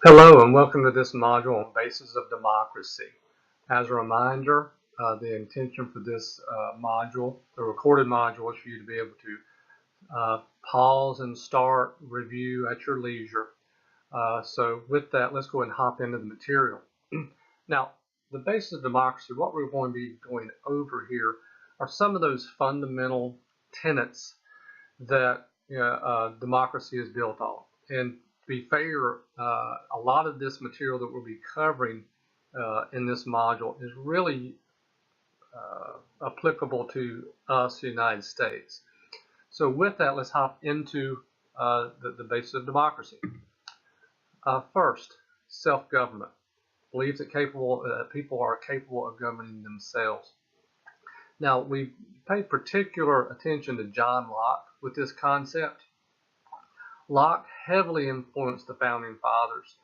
Hello and welcome to this module on Basis of Democracy. As a reminder, the intention for this module, the recorded module, is for you to be able to pause and start, review at your leisure. So with that, let's go ahead and hop into the material. Now, the basis of democracy, what we're going to be going over here are some of those fundamental tenets that democracy is built on. And to be fair, a lot of this material that we'll be covering in this module is really applicable to us, the United States. So with that, let's hop into the basis of democracy. First, self-government. Believes that people are capable of governing themselves. Now, we pay particular attention to John Locke with this concept. Locke heavily influenced the founding fathers.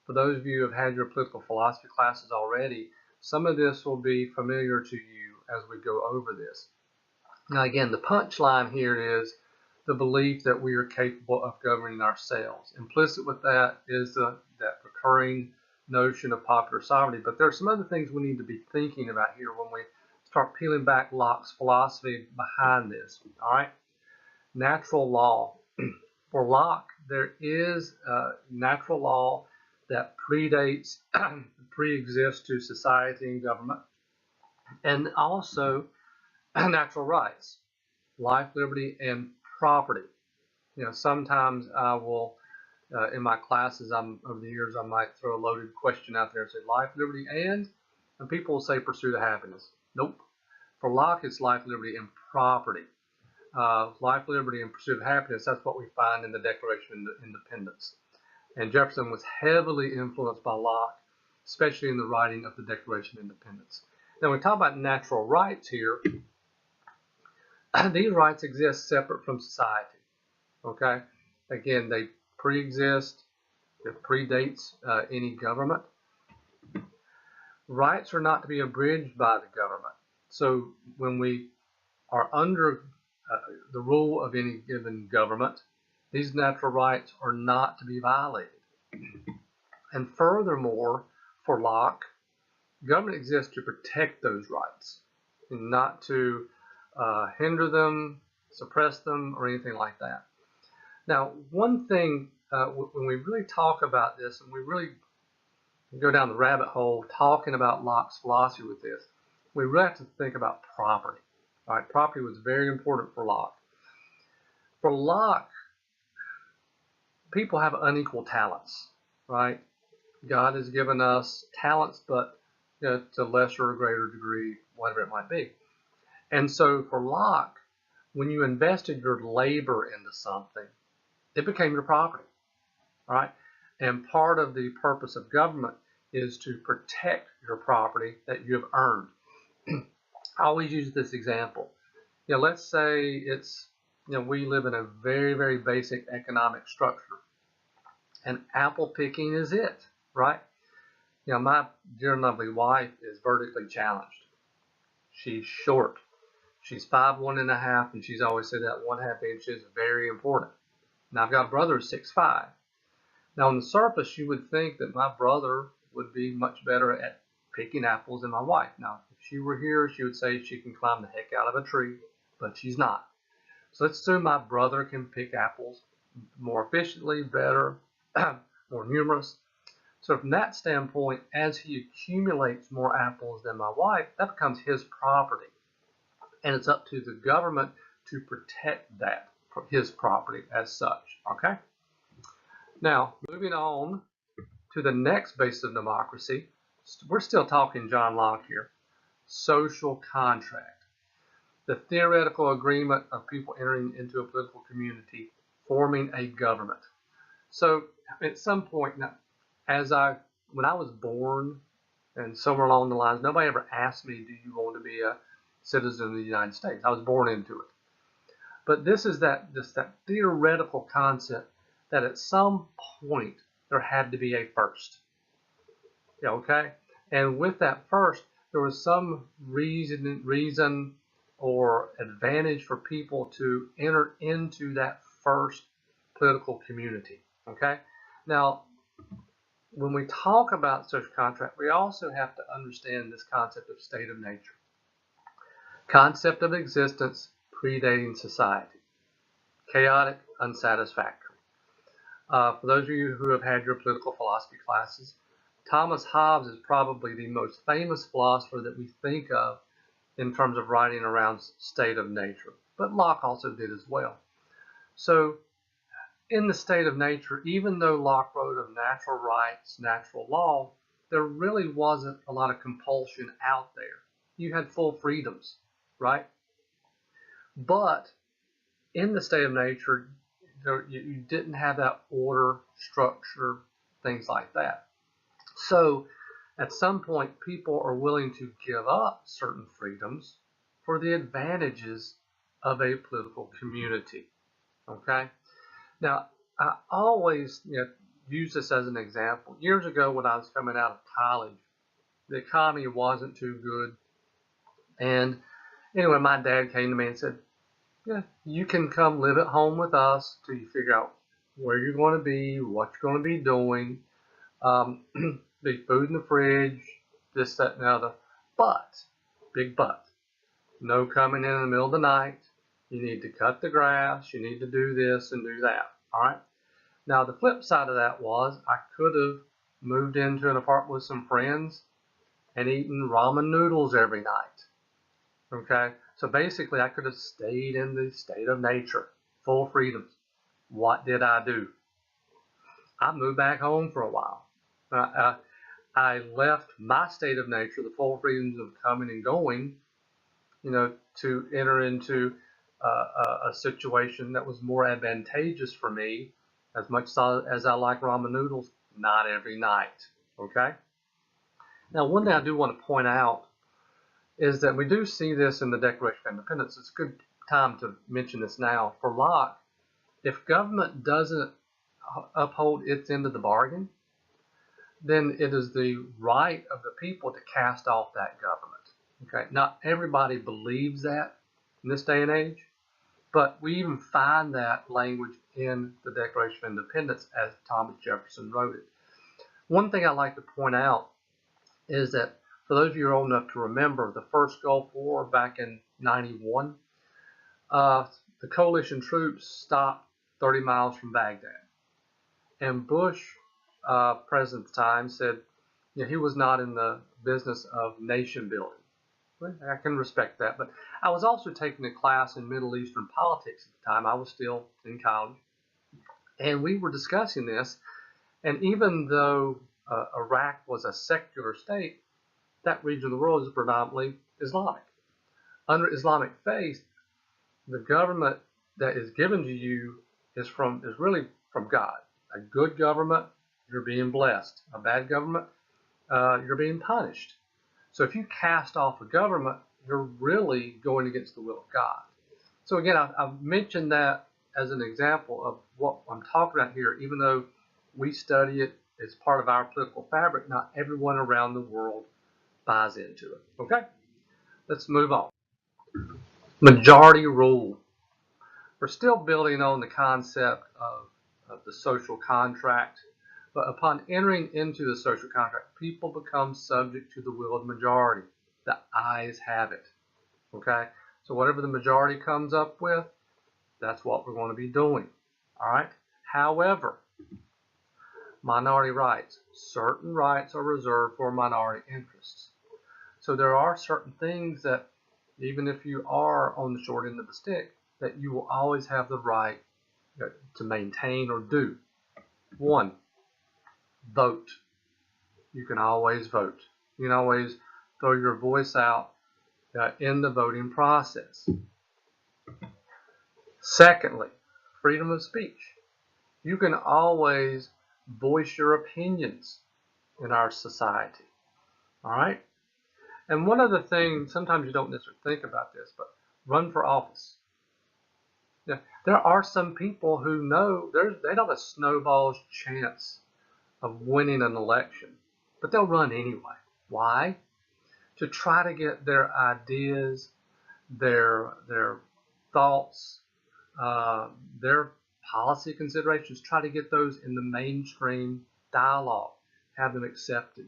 For those of you who have had your political philosophy classes already, some of this will be familiar to you as we go over this. Now again, the punchline here is the belief that we are capable of governing ourselves. Implicit with that is that recurring notion of popular sovereignty. But there are some other things we need to be thinking about here when we start peeling back Locke's philosophy behind this. All right, natural law. For Locke, there is natural law that predates, pre-exists to society and government, and also natural rights, life, liberty, and property. You know, sometimes I will, in my classes, over the years, I might throw a loaded question out there and say life, liberty, and people will say pursuit of happiness. Nope. For Locke, it's life, liberty, and property. Life, liberty, and pursuit of happiness, that's what we find in the Declaration of Independence. And Jefferson was heavily influenced by Locke, especially in the writing of the Declaration of Independence. Now, when we talk about natural rights here, these rights exist separate from society. Okay? Again, they pre-exist, it predates any government. Rights are not to be abridged by the government. So when we are under the rule of any given government, these natural rights are not to be violated. And furthermore, for Locke, government exists to protect those rights and not to hinder them, suppress them, or anything like that. Now, one thing, when we really talk about this and we really go down the rabbit hole talking about Locke's philosophy with this, we really have to think about property. All right, property was very important for Locke. For Locke, people have unequal talents, right? God has given us talents, but to lesser or greater degree, whatever it might be. And so for Locke, when you invested your labor into something, it became your property, right? And part of the purpose of government is to protect your property that you have earned. I always use this example. Let's say we live in a very, very basic economic structure, and apple picking is it, right? My dear and lovely wife is vertically challenged. She's short. She's 5'1½", and she's always said that 1/2 inch is very important. Now I've got a brother who's 6'5". Now on the surface, you would think that my brother would be much better at picking apples than my wife. Now, if she were here, she would say she can climb the heck out of a tree, but she's not. So let's assume my brother can pick apples more efficiently, better, more numerous. So from that standpoint, as he accumulates more apples than my wife, that becomes his property. And it's up to the government to protect that, his property as such. Okay? Now, moving on to the next base of democracy, we're still talking John Locke here. Social contract. The theoretical agreement of people entering into a political community, forming a government. So at some point, now, when I was born, and somewhere along the lines, nobody ever asked me, do you want to be a citizen of the United States? I was born into it. But this is that theoretical concept that at some point there had to be a first. Okay? And with that first, there was some reason or advantage for people to enter into that first political community. Okay? Now, when we talk about social contract, we also have to understand this concept of state of nature. Concept of existence predating society. Chaotic, unsatisfactory. For those of you who have had your political philosophy classes, Thomas Hobbes is probably the most famous philosopher that we think of in terms of writing around state of nature. But Locke also did as well. So in the state of nature, even though Locke wrote of natural rights, natural law, there really wasn't a lot of compulsion out there. You had full freedoms, right? But in the state of nature, you didn't have that order, structure, things like that. So at some point, people are willing to give up certain freedoms for the advantages of a political community. Okay? Now, I always use this as an example. Years ago, when I was coming out of college, the economy wasn't too good. And anyway, my dad came to me and said, yeah, you can come live at home with us till you figure out where you're going to be, what you're going to be doing. There's food in the fridge, this, that, and the other. But, big but, no coming in the middle of the night. You need to cut the grass. You need to do this and do that. All right. Now, the flip side of that was I could have moved into an apartment with some friends and eaten ramen noodles every night. Okay. So basically, I could have stayed in the state of nature, full freedoms. What did I do? I moved back home for a while. I left my state of nature, the full freedoms of coming and going, to enter into a situation that was more advantageous for me. As much as I like ramen noodles, not every night. Okay. Now, one thing I do want to point out is that we do see this in the Declaration of Independence. It's a good time to mention this now. For Locke, if government doesn't uphold its end of the bargain, then it is the right of the people to cast off that government. Okay, not everybody believes that in this day and age, but we even find that language in the Declaration of Independence as Thomas Jefferson wrote it. One thing I like to point out is that for those of you who are old enough to remember the first Gulf War back in 91, the coalition troops stopped 30 miles from Baghdad. And Bush, president at the time, said he was not in the business of nation building. Well, I can respect that. But I was also taking a class in Middle Eastern politics at the time. I was still in college. And we were discussing this. And even though Iraq was a secular state, that region of the world is predominantly Islamic. Under Islamic faith, the government that is given to you is really from God. A good government, you're being blessed. A bad government, you're being punished. So if you cast off a government, you're really going against the will of God. So again, I've mentioned that as an example of what I'm talking about here. Even though we study it as part of our political fabric, not everyone around the world buys into it. Okay? Let's move on. Majority rule. We're still building on the concept of the social contract, but upon entering into the social contract, people become subject to the will of the majority. The ayes have it. Okay? So whatever the majority comes up with, that's what we're going to be doing. All right? However, minority rights. Certain rights are reserved for minority interests. So there are certain things that, even if you are on the short end of the stick, that you will always have the right to maintain or do. One, vote. You can always vote. You can always throw your voice out in the voting process. Secondly, freedom of speech. You can always voice your opinions in our society. All right? And one other thing, sometimes you don't necessarily think about this, but run for office. Yeah, there are some people who know they don't have a snowball's chance of winning an election, but they'll run anyway. Why? To try to get their ideas, their thoughts, their policy considerations, try to get those in the mainstream dialogue. have them accepted.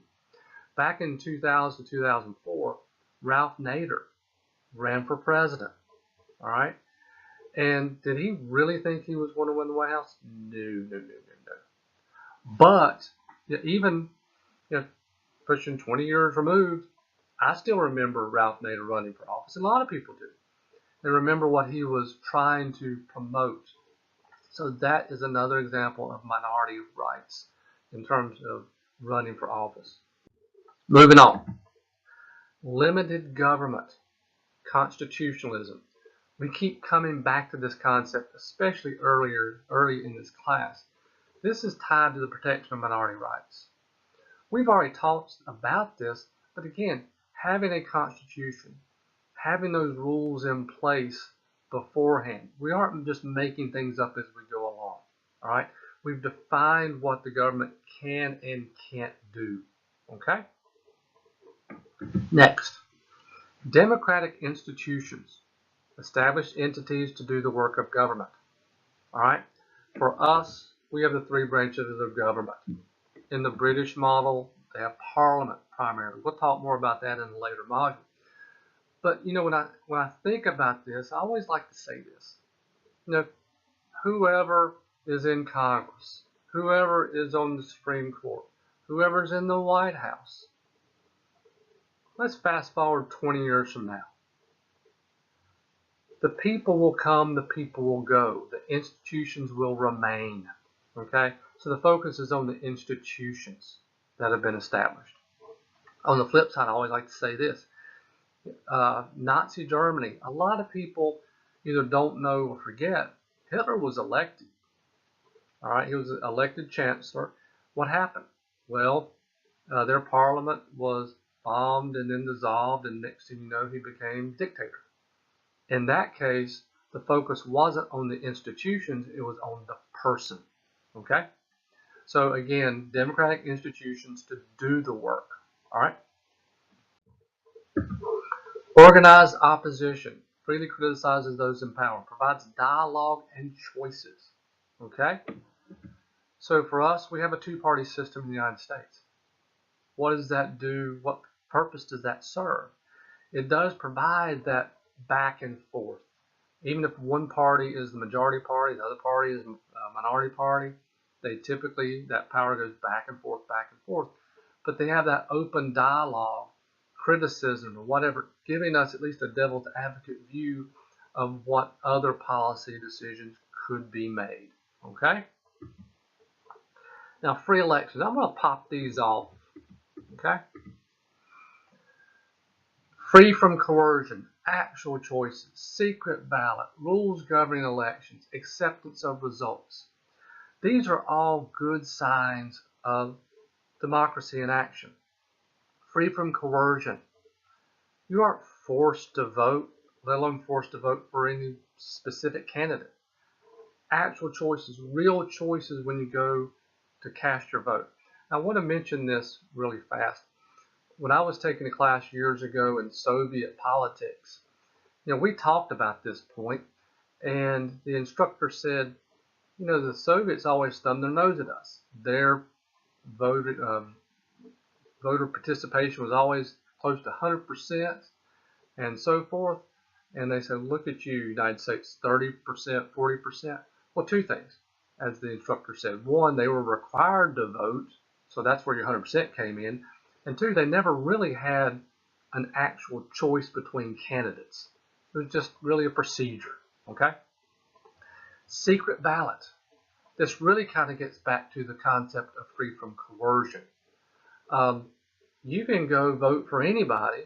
Back in 2000 to 2004, Ralph Nader ran for president. All right. And did he really think he was going to win the White House? No, no, no, no, no. But even pushing 20 years removed, I still remember Ralph Nader running for office. And a lot of people do. They remember what he was trying to promote. So that is another example of minority rights in terms of running for office. Moving on. Limited government, constitutionalism. We keep coming back to this concept, especially early in this class. This is tied to the protection of minority rights. We've already talked about this, but again, having a constitution, having those rules in place beforehand. We aren't just making things up as we go along. All right? We've defined what the government can and can't do. Okay? Next, democratic institutions, established entities to do the work of government. All right? For us, we have the three branches of government. In the British model, they have Parliament primarily. We'll talk more about that in a later module. But when I think about this, I always like to say this. Whoever is in Congress, whoever is on the Supreme Court, whoever's in the White House, let's fast forward 20 years from now. The people will come, the people will go. The institutions will remain. Okay? So the focus is on the institutions that have been established. On the flip side, I always like to say this. Nazi Germany, a lot of people either don't know or forget, Hitler was elected. All right, he was elected chancellor. What happened? Well, their parliament was bombed and then dissolved, and next thing you know, he became dictator. In that case, the focus wasn't on the institutions, it was on the person. Okay? So again, democratic institutions to do the work. All right? Organized opposition freely criticizes those in power, provides dialogue and choices. Okay? So for us, we have a two-party system in the United States. What does that do? What purpose does that serve? It does provide that back and forth. Even if one party is the majority party, the other party is a minority party, they typically, that power goes back and forth, but they have that open dialogue, criticism, or whatever, giving us at least a devil's advocate view of what other policy decisions could be made. Okay? Now, free elections. I'm going to pop these off. Okay? Free from coercion, actual choices, secret ballot, rules governing elections, acceptance of results. These are all good signs of democracy in action. Free from coercion. You aren't forced to vote, let alone forced to vote for any specific candidate. Actual choices, real choices when you go to cast your vote. Now, I want to mention this really fast. When I was taking a class years ago in Soviet politics, we talked about this point, and the instructor said, the Soviets always thumb their nose at us. Their voter participation was always close to 100% and so forth. And they said, look at you, United States, 30%, 40%. Well, two things, as the instructor said. One, they were required to vote, so that's where your 100% came in. And two, they never really had an actual choice between candidates. It was just really a procedure, okay? Secret ballot. This really kind of gets back to the concept of free from coercion. You can go vote for anybody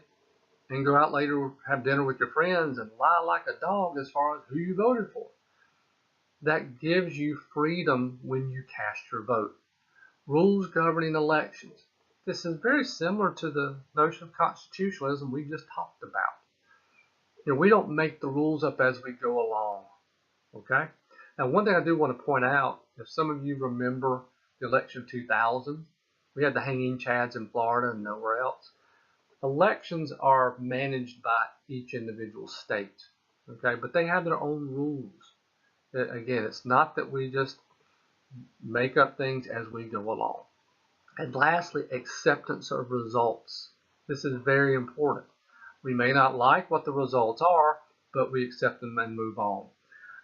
and go out later, have dinner with your friends, and lie like a dog as far as who you voted for. That gives you freedom when you cast your vote. Rules governing elections. This is very similar to the notion of constitutionalism we just talked about. We don't make the rules up as we go along. Okay? Now, one thing I do want to point out, if some of you remember the election of 2000, we had the hanging chads in Florida and nowhere else. Elections are managed by each individual state, okay? But they have their own rules. Again, it's not that we just make up things as we go along. And lastly, acceptance of results. This is very important. We may not like what the results are, but we accept them and move on.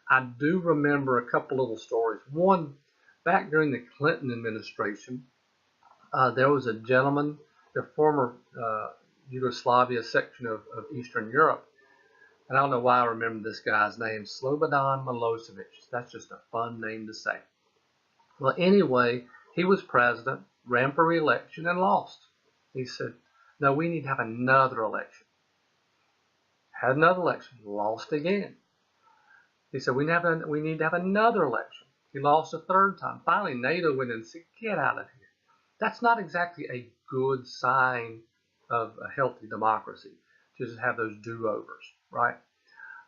I do remember a couple little stories. One, back during the Clinton administration, there was a gentleman, the former Yugoslavia section of Eastern Europe, and I don't know why I remember this guy's name, Slobodan Milosevic. That's just a fun name to say. Well, anyway, he was president, ran for re-election, and lost. He said, no, we need to have another election. Had another election, lost again. He said, we need to have another election. He lost a third time. Finally, NATO went in and said, get out of here. That's not exactly a good sign of a healthy democracy, to just have those do-overs, right?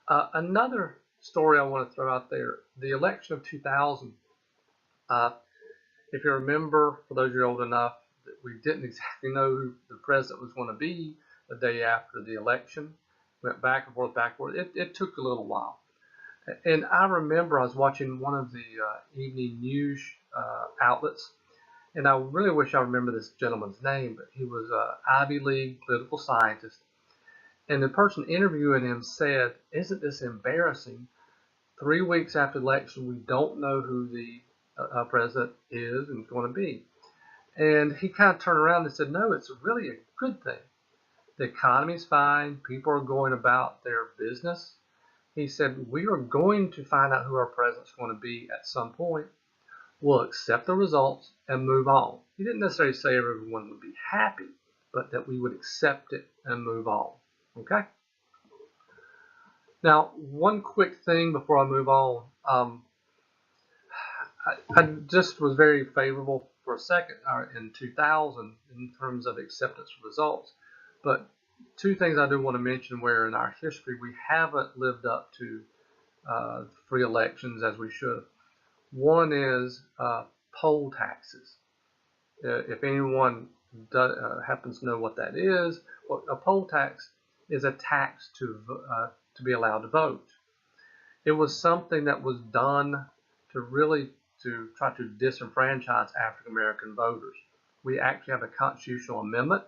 Another story I want to throw out there, the election of 2000. If you remember, for those of you old enough, that we didn't exactly know who the president was going to be the day after the election. Went back and forth, back and forth. It took a little while. And I remember I was watching one of the evening news outlets, and I really wish I remember this gentleman's name, but he was an Ivy League political scientist. And the person interviewing him said, isn't this embarrassing? 3 weeks after the election, we don't know who the president is and is going to be. And he kind of turned around and said, no, it's really a good thing. The economy's fine. People are going about their business. He said, we are going to find out who our president's going to be at some point. We'll accept the results and move on. He didn't necessarily say everyone would be happy, but that we would accept it and move on. Okay? Now, one quick thing before I move on. I just was very favorable for a second in 2000 in terms of acceptance of results. But two things I do want to mention where in our history we haven't lived up to free elections as we should. One is poll taxes. If anyone happens to know what that is, well, a poll tax is a tax to be allowed to vote. It was something that was done to try to disenfranchise African American voters. We actually have a constitutional amendment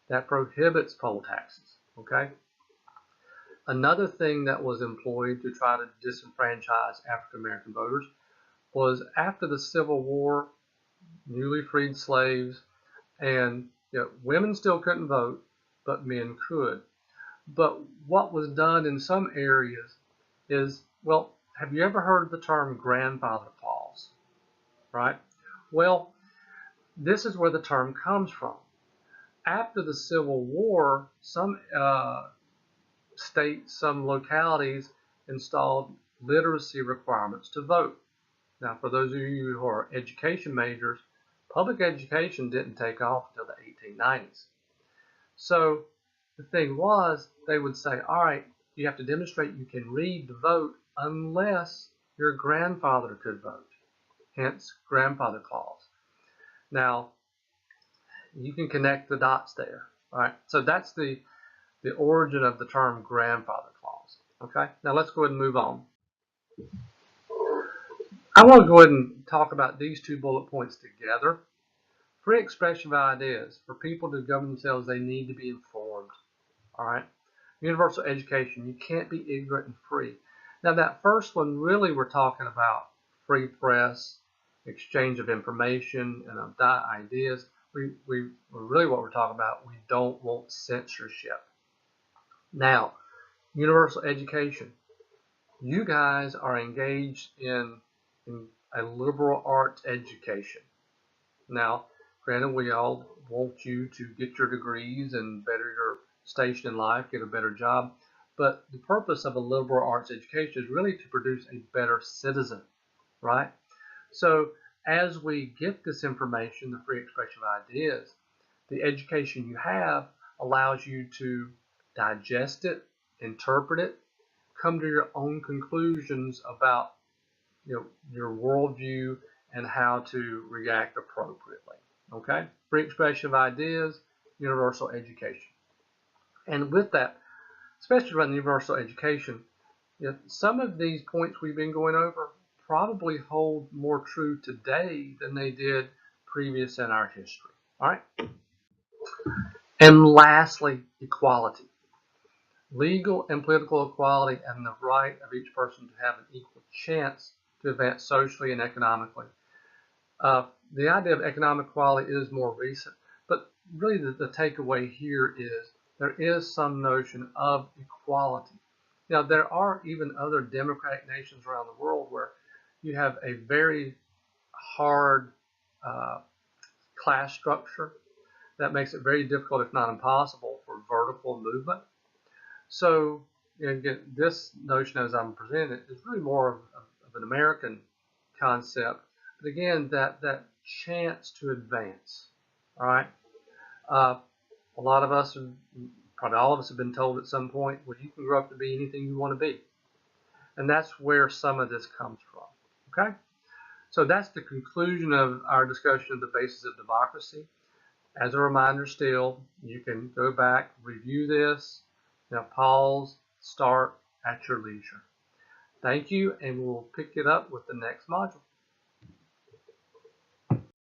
that prohibits poll taxes. Okay. Another thing that was employed to try to disenfranchise African American voters was after the Civil War, newly freed slaves, and women still couldn't vote, but men could. But what was done in some areas is, well, have you ever heard of the term grandfather clause? Right? Well, this is where the term comes from. After the Civil War, some states, some localities installed literacy requirements to vote. Now, for those of you who are education majors, public education didn't take off until the 1890s. So the thing was, they would say, all right, you have to demonstrate you can read to vote unless your grandfather could vote. Hence, grandfather clause. Now, you can connect the dots there. All right, so that's the origin of the term grandfather clause. Okay, now let's go ahead and move on. I want to go ahead and talk about these two bullet points together. Free expression of ideas. For people to govern themselves, they need to be informed. All right. Universal education. You can't be ignorant and free. Now, that first one, really, we're talking about free press, exchange of information and of ideas. Really what we're talking about, we don't want censorship. Now, universal education. You guys are engaged in a liberal arts education. Now, granted, we all want you to get your degrees and better your station in life, get a better job, but the purpose of a liberal arts education is really to produce a better citizen, right? So as we get this information, the free expression of ideas, the education you have allows you to digest it, interpret it, come to your own conclusions about your worldview and how to react appropriately. Okay? Free expression of ideas, universal education. And with that, especially around universal education, some of these points we've been going over probably hold more true today than they did previous in our history. All right. And lastly, equality. Legal and political equality and the right of each person to have an equal chance to advance socially and economically. The idea of economic equality is more recent, but really the takeaway here is there is some notion of equality. Now, there are even other democratic nations around the world where you have a very hard class structure that makes it very difficult, if not impossible, for vertical movement. So, again, this notion as I'm presenting it is really more of an American concept. But again, that chance to advance. All right. A lot of us, probably all of us, have been told at some point, well, you can grow up to be anything you want to be. And that's where some of this comes from. Okay? So that's the conclusion of our discussion of the basis of democracy. As a reminder still, you can go back, review this, pause, start at your leisure. Thank you, and we'll pick it up with the next module.